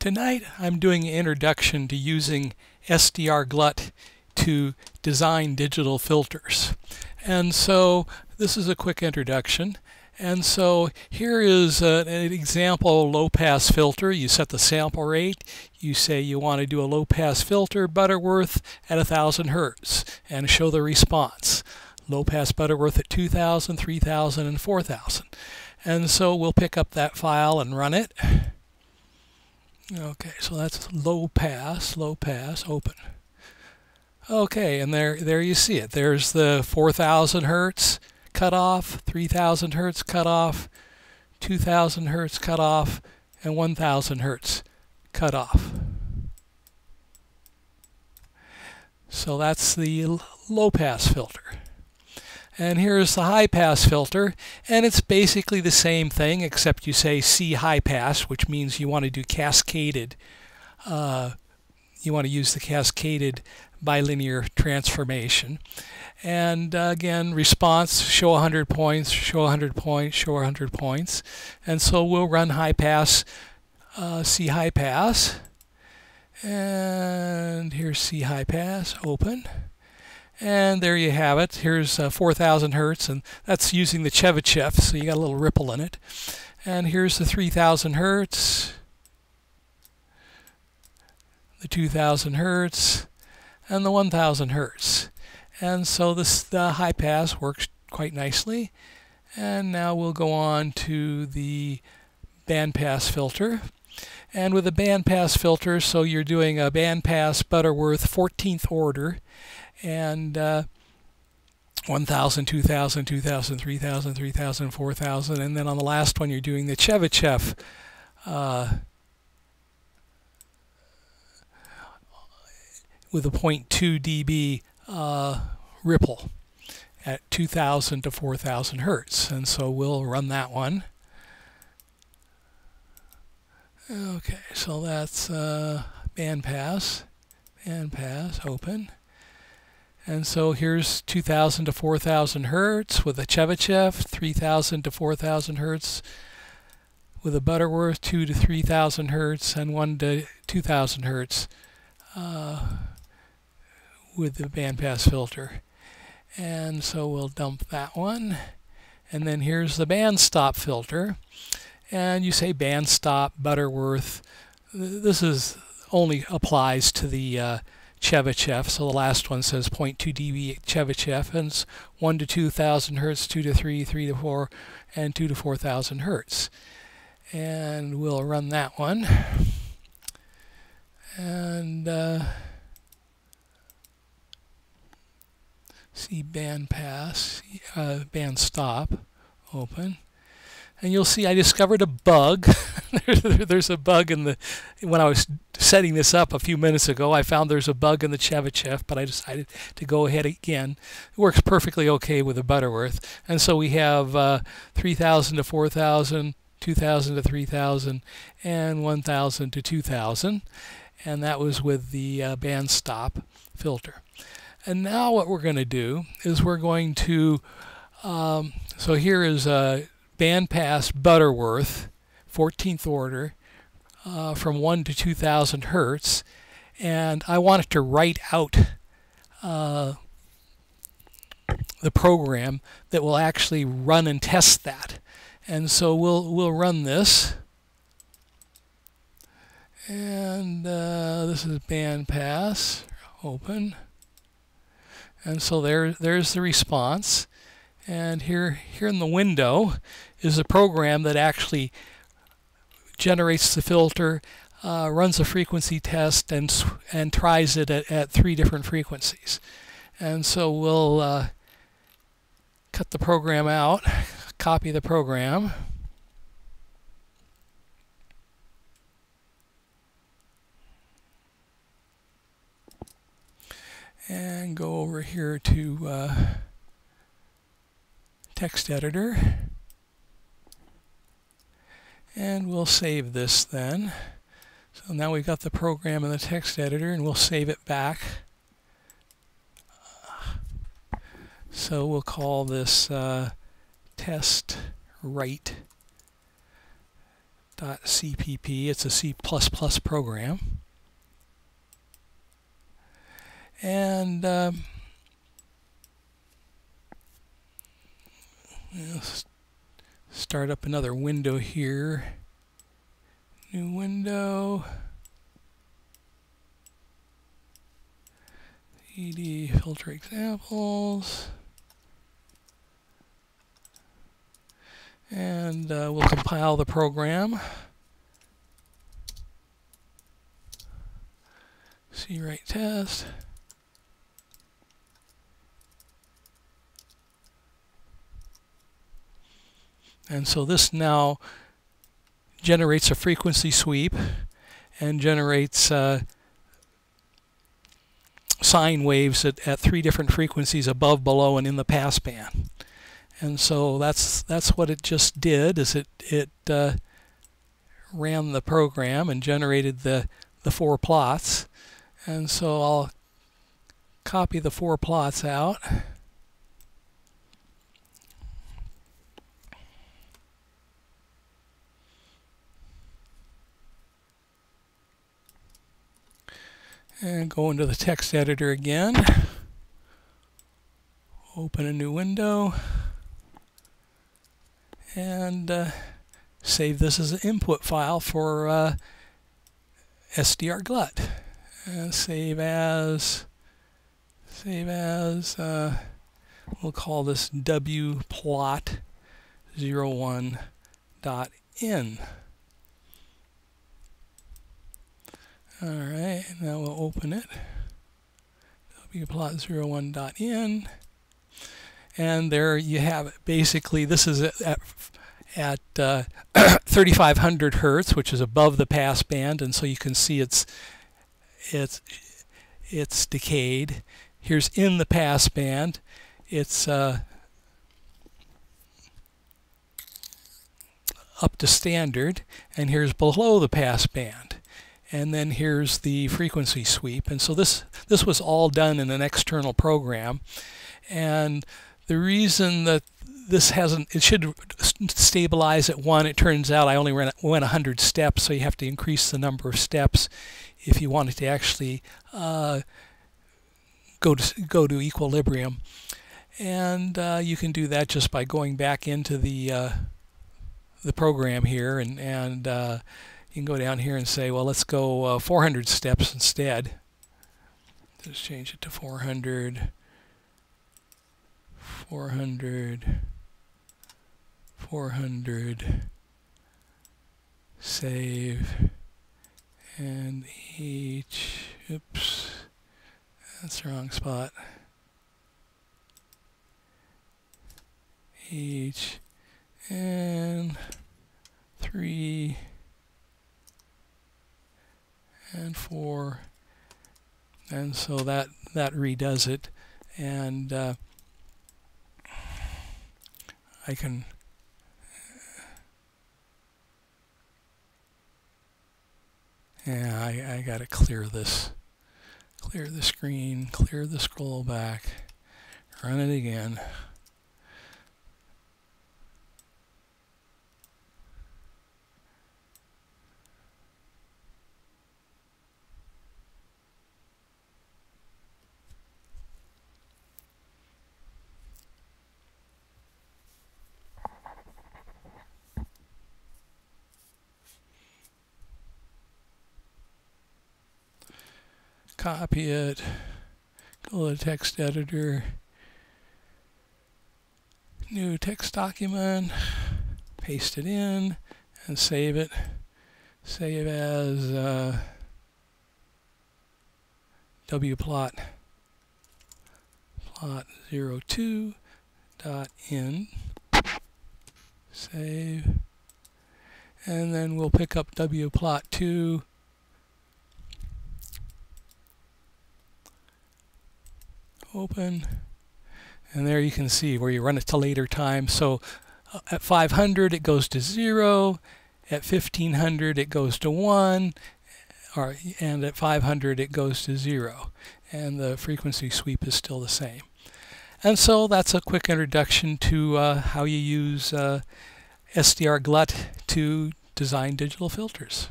Tonight I'm doing an introduction to using SdrGlut to design digital filters. And so this is a quick introduction. And so here is an example low-pass filter. You set the sample rate. You say you want to do a low-pass filter, Butterworth at 1000 Hertz, and show the response. Low-pass Butterworth at 2000, 3000, and 4000. And so we'll pick up that file and run it. Okay, so that's low pass, open. Okay, and there you see it. There's the 4000 Hertz cutoff, 3000 Hertz cutoff, 2000 Hertz cutoff, and 1000 Hertz cutoff. So that's the low pass filter. And here's the high pass filter, and it's basically the same thing except you say C high pass, which means you want to do cascaded. You want to use the cascaded bilinear transformation. And again, response, show 100 points, show 100 points, show 100 points. And so we'll run high pass, C high pass. And here's C high pass, open. And there you have it. Here's 4000 Hertz, and that's using the Chebyshev, so you got a little ripple in it. And here's the 3000 Hertz, the 2000 Hertz, and the 1000 Hertz. And so the high pass works quite nicely. And now we'll go on to the bandpass filter. And with the bandpass filter, so you're doing a bandpass Butterworth 14th order, and 1000, 2000, 2000, 3000, 3000, 4000, and then on the last one you're doing the Chebyshev with a 0.2 dB ripple at 2000 to 4000 Hertz. And so we'll run that one. Okay, so that's bandpass, open. And so here's 2000 to 4000 Hertz with a Chebyshev, 3000 to 4000 Hertz with a Butterworth, 2 to 3000 Hertz, and 1 to 2000 Hertz with the bandpass filter. And so we'll dump that one. And then here's the bandstop filter. And you say bandstop, Butterworth. This is only applies to the Chebyshev, so the last one says 0.2 dB Chebyshev, and it's 1 to 2000 Hertz, 2 to 3, 3 to 4, and 2 to 4000 Hertz. And we'll run that one. And see bandpass, bandstop, open. And you'll see I discovered a bug. There's a bug in the, when I was setting this up a few minutes ago, I found there's a bug in the Chebyshev, but I decided to go ahead again. It works perfectly okay with the Butterworth. And so we have 3000 to 4000, 2000 to 3000, and 1000 to 2000. And that was with the bandstop filter. And now what we're going to do is we're going to, so here is a bandpass Butterworth 14th order from 1 to 2000 Hertz, and I want it to write out the program that will actually run and test that. And so we'll run this, and this is bandpass, open. And so there's the response. And here in the window is a program that actually generates the filter, runs a frequency test, and tries it at 3 different frequencies. And so we'll cut the program out, copy the program, and go over here to text editor, and we'll save this then. So now we've got the program in the text editor, and we'll save it back. So we'll call this test write .cpp. It's a C++ program. And start up another window here. New window. ED filter examples. And we'll compile the program. C-write test. And so this now generates a frequency sweep and generates sine waves at 3 different frequencies above, below, and in the passband. And so that's what it just did, is it ran the program and generated the 4 plots. And so I'll copy the 4 plots out. And go into the text editor again. Open a new window. And save this as an input file for SdrGlut. And save as, we'll call this wplot01.in. Alright, now we'll open it. wplot01.in. And there you have it. Basically, this is at 3,500 hertz, which is above the passband, and so you can see it's decayed. Here's in the passband. It's up to standard, and here's below the passband. And then here's the frequency sweep. And so this was all done in an external program. And the reason that this hasn't, it should stabilize at 1. It turns out I only went 100 steps, so you have to increase the number of steps if you want it to actually go to equilibrium. And you can do that just by going back into the program here, and you can go down here and say, well, let's go 400 steps instead. Just change it to 400, 400, 400, save, and oops, that's the wrong spot. And 3 and 4, and so that redoes it, and I can I gotta clear the screen, clear the scroll back, run it again. Copy it, go to the text editor, new text document, paste it in, and save it. Save as wplot02.in. Save. And then we'll pick up wplot2. Open, and there you can see where you run it to later time. So at 500 it goes to 0, at 1500 it goes to 1, and at 500 it goes to 0, and the frequency sweep is still the same. And so that's a quick introduction to how you use SdrGlut to design digital filters.